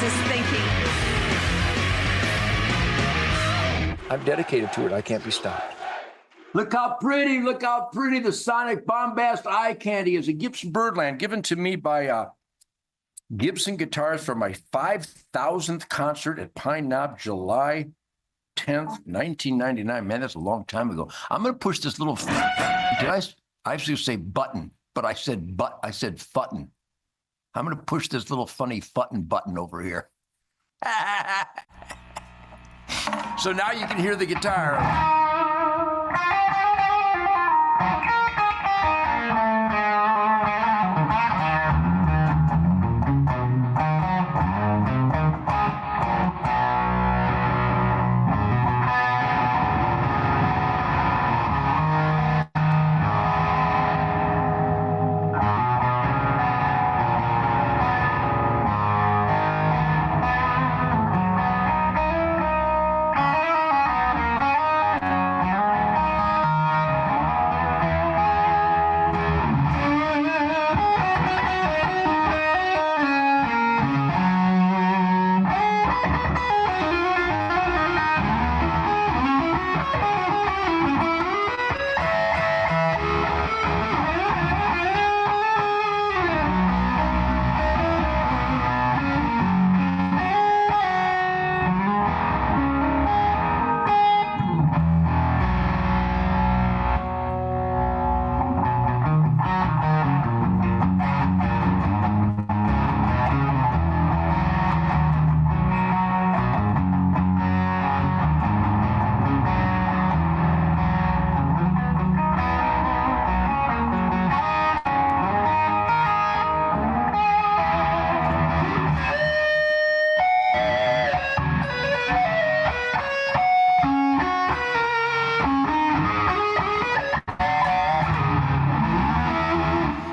is thinking. I'm dedicated to it. I can't be stopped. Look how pretty the Sonic Bombast eye candy is a Gibson Birdland given to me by Gibson Guitars for my 5,000th concert at Pine Knob, July 10th, 1999. Man, that's a long time ago. I'm going to push this little, I actually say button, but I said button. I'm going to push this little funny button over here. So now you can hear the guitar.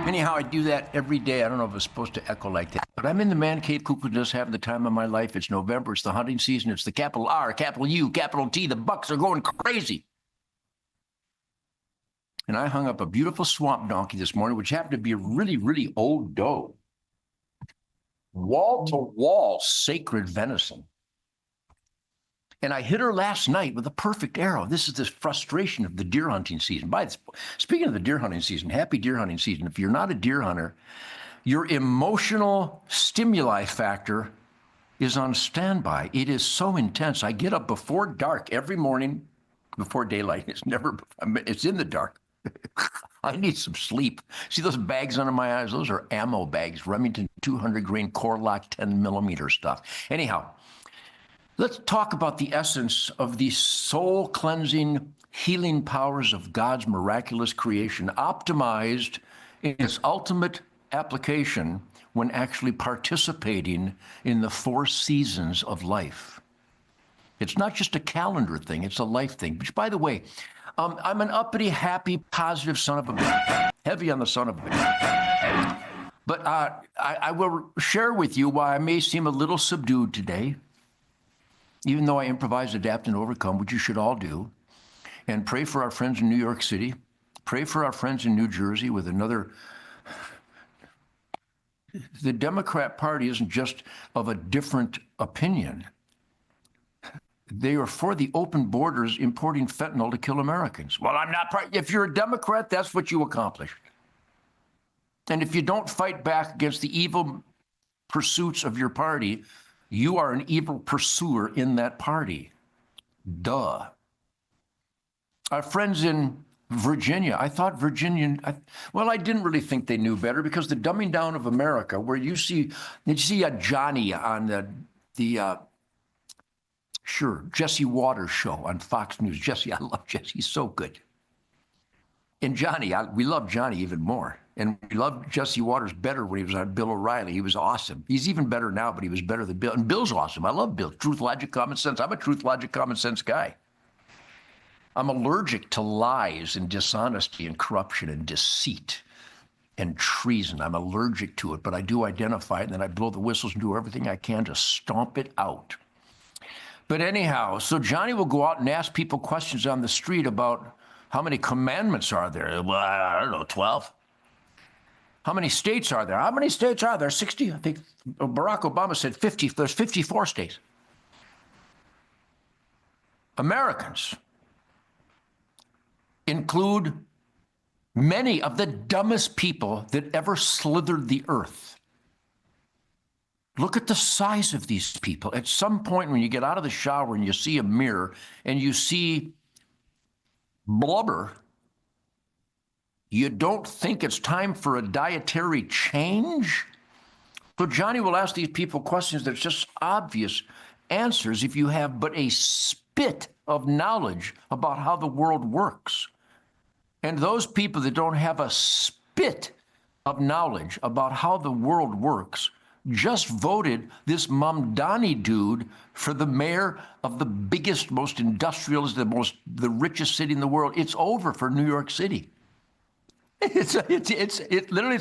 Anyhow, I do that every day. I don't know if it's supposed to echo like that. But I'm in the man cave cuckoo, just having the time of my life. It's November. It's the hunting season. It's the capital R, capital U, capital T. The bucks are going crazy. And I hung up a beautiful swamp donkey this morning, which happened to be a really, really old doe. Wall-to-wall sacred venison. And I hit her last night with a perfect arrow. This is the frustration of the deer hunting season. Speaking of the deer hunting season, happy deer hunting season. If you're not a deer hunter, your emotional stimuli factor is on standby. It is so intense. I get up before dark every morning, before daylight. It's in the dark. I need some sleep. See those bags under my eyes? Those are ammo bags, Remington 200 grain core lock 10 millimeter stuff. Anyhow, let's talk about the essence of the soul cleansing, healing powers of God's miraculous creation, optimized in its ultimate application when actually participating in the 4 seasons of life. It's not just a calendar thing, it's a life thing. Which, by the way, I'm an uppity, happy, positive son of a bitch. Heavy on the son of a bitch. But I will share with you why I may seem a little subdued today, even though I improvise, adapt, and overcome, which you should all do. And pray for our friends in New York City. Pray for our friends in New Jersey with another. The Democrat Party isn't just of a different opinion. They are for the open borders importing fentanyl to kill Americans. Well, I'm not. If you're a Democrat, that's what you accomplished. And if you don't fight back against the evil pursuits of your party, you are an evil pursuer in that party. Duh. Our friends in Virginia, I thought I didn't really think they knew better, because the dumbing down of America, where you see a Johnny on the Jesse Waters show on Fox News. Jesse, I love Jesse. He's so good. And Johnny, we love Johnny even more. And we loved Jesse Waters better when he was on Bill O'Reilly. He was awesome. He's even better now, but he was better than Bill. And Bill's awesome. I love Bill. Truth, logic, common sense. I'm a truth, logic, common sense guy. I'm allergic to lies and dishonesty and corruption and deceit and treason. I'm allergic to it, but I do identify it, and then I blow the whistles and do everything I can to stomp it out. But anyhow, so Johnny will go out and ask people questions on the street about how many commandments are there. Well, I don't know, 12. How many states are there? How many states are there? 60, I think Barack Obama said 50. There's 54 states. Americans include many of the dumbest people that ever slithered the earth. Look at the size of these people. At some point when you get out of the shower and you see a mirror and you see blubber, you don't think it's time for a dietary change? So Johnny will ask these people questions that's just obvious answers if you have but a spit of knowledge about how the world works. And those people that don't have a spit of knowledge about how the world works just voted this Mamdani dude for the mayor of the biggest, most industrial, the richest city in the world. It's over for New York City. It's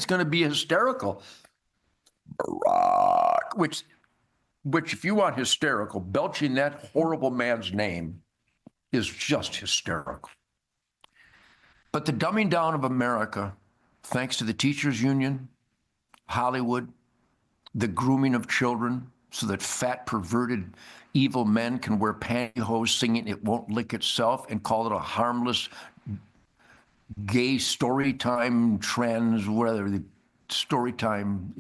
going to be hysterical. Barack, which if you want hysterical, belching that horrible man's name is just hysterical. But the dumbing down of America, thanks to the teachers union, Hollywood, the grooming of children so that fat, perverted, evil men can wear pantyhose singing "It Won't Lick Itself" and call it a harmless gay story time trends, whatever the story time,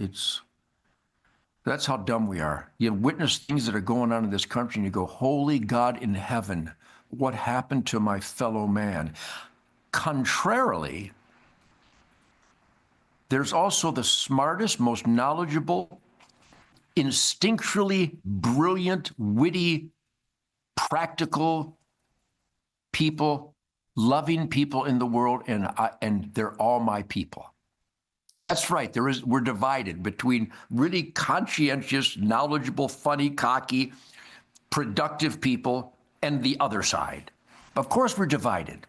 that's how dumb we are. You witness things that are going on in this country and you go, holy God in heaven, what happened to my fellow man? Contrarily, there's also the smartest, most knowledgeable, instinctually brilliant, witty, practical people, loving people in the world, and they're all my people. That's right. We're divided between really conscientious, knowledgeable, funny, cocky, productive people and the other side. Of course, we're divided.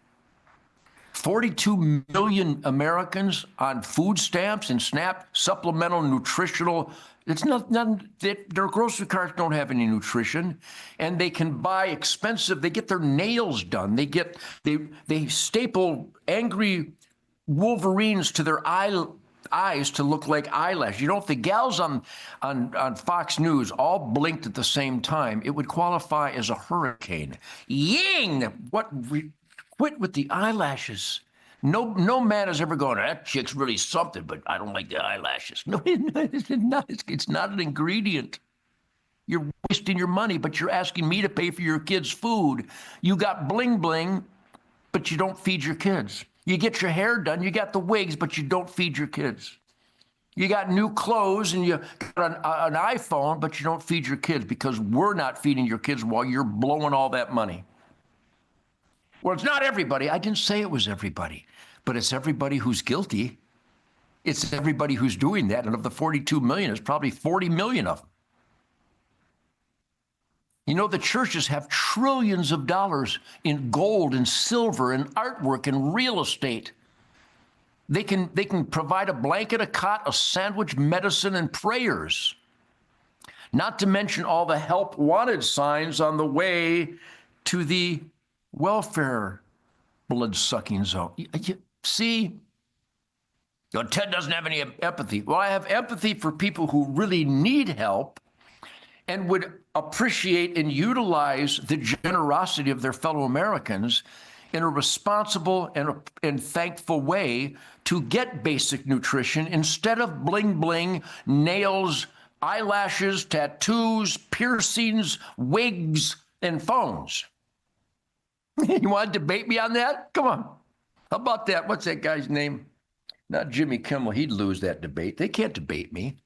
42 million Americans on food stamps and SNAP, supplemental nutritional. It's their grocery carts don't have any nutrition, and they can buy expensive. They get their nails done. They staple angry Wolverines to their eyes to look like eyelashes. You know, if the gals on Fox News all blinked at the same time, it would qualify as a hurricane. Ying! Quit with the eyelashes. No man has ever gone, that chick's really something, but I don't like the eyelashes. No, it's not. It's not an ingredient. You're wasting your money, but you're asking me to pay for your kids' food. You got bling bling, but you don't feed your kids. You get your hair done, you got the wigs, but you don't feed your kids. You got new clothes and you got an iPhone, but you don't feed your kids because we're not feeding your kids while you're blowing all that money. Well, it's not everybody. I didn't say it was everybody, but it's everybody who's guilty. It's everybody who's doing that. And of the 42 million, it's probably 40 million of them. You know, the churches have trillions of dollars in gold and silver and artwork and real estate. They can provide a blanket, a cot, a sandwich, medicine, and prayers. Not to mention all the help wanted signs on the way to the welfare blood-sucking zone. See, Ted doesn't have any empathy. Well, I have empathy for people who really need help and would appreciate and utilize the generosity of their fellow Americans in a responsible and thankful way to get basic nutrition instead of bling bling, nails, eyelashes, tattoos, piercings, wigs, and phones. You want to debate me on that? Come on. How about that? What's that guy's name? Not Jimmy Kimmel. He'd lose that debate. They can't debate me.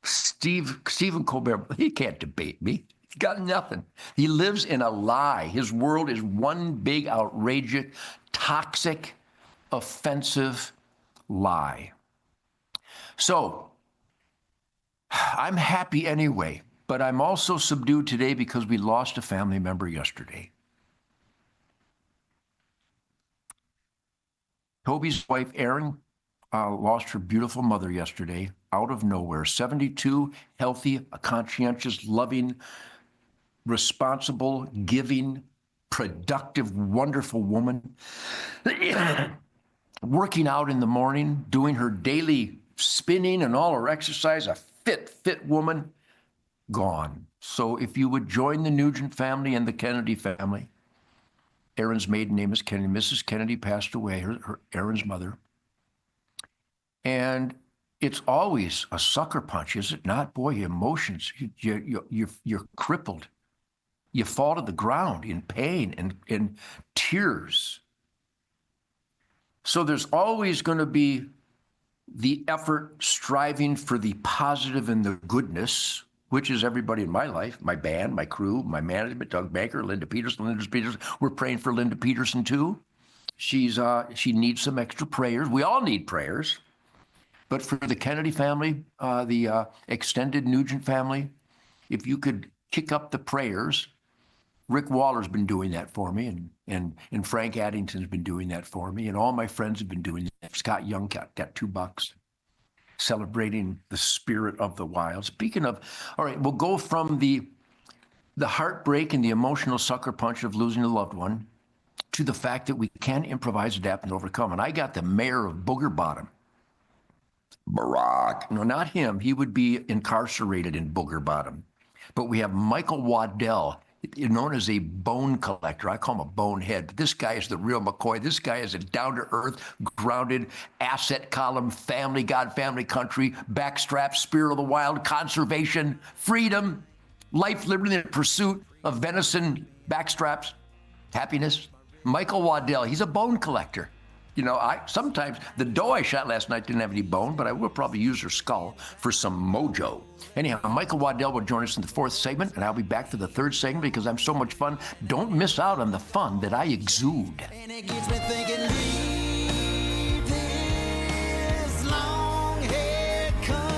Stephen Colbert, he can't debate me. He's got nothing. He lives in a lie. His world is one big, outrageous, toxic, offensive lie. So I'm happy anyway, but I'm also subdued today because we lost a family member yesterday. Toby's wife, Erin, lost her beautiful mother yesterday out of nowhere. 72, healthy, a conscientious, loving, responsible, giving, productive, wonderful woman. Working out in the morning, doing her daily spinning and all her exercise, a fit woman, gone. So if you would join the Nugent family and the Kennedy family, Erin's maiden name is Kennedy. Mrs. Kennedy passed away, Erin's mother. And it's always a sucker punch, is it not? Boy, emotions, you're crippled. You fall to the ground in pain and in tears. So there's always going to be the effort striving for the positive and the goodness, which is everybody in my life, my band, my crew, my management, Doug Banker, Linda Peterson. We're praying for Linda Peterson too. She needs some extra prayers. We all need prayers. But for the Kennedy family, the extended Nugent family, if you could kick up the prayers. Rick Waller's been doing that for me, and Frank Addington's been doing that for me, and all my friends have been doing that. Scott Young got $2, celebrating the spirit of the wild. Speaking of, all right, we'll go from the heartbreak and the emotional sucker punch of losing a loved one to the fact that we can improvise, adapt, and overcome. And I got the mayor of Booger Bottom, Barack. No, not him. He would be incarcerated in Booger Bottom. But we have Michael Waddell, known as a bone collector. I call him a bonehead, but this guy is the real McCoy. This guy is a down-to-earth, grounded, asset column, family, God, family, country, backstrap, spirit of the wild, conservation, freedom, life, liberty, and pursuit of venison, backstraps, happiness. Michael Waddell, he's a bone collector. You know, sometimes the doe I shot last night didn't have any bone, but I will probably use her skull for some mojo. Anyhow, Michael Waddell will join us in the 4th segment, and I'll be back for the 3rd segment because I'm so much fun. Don't miss out on the fun that I exude. And it gets me thinking.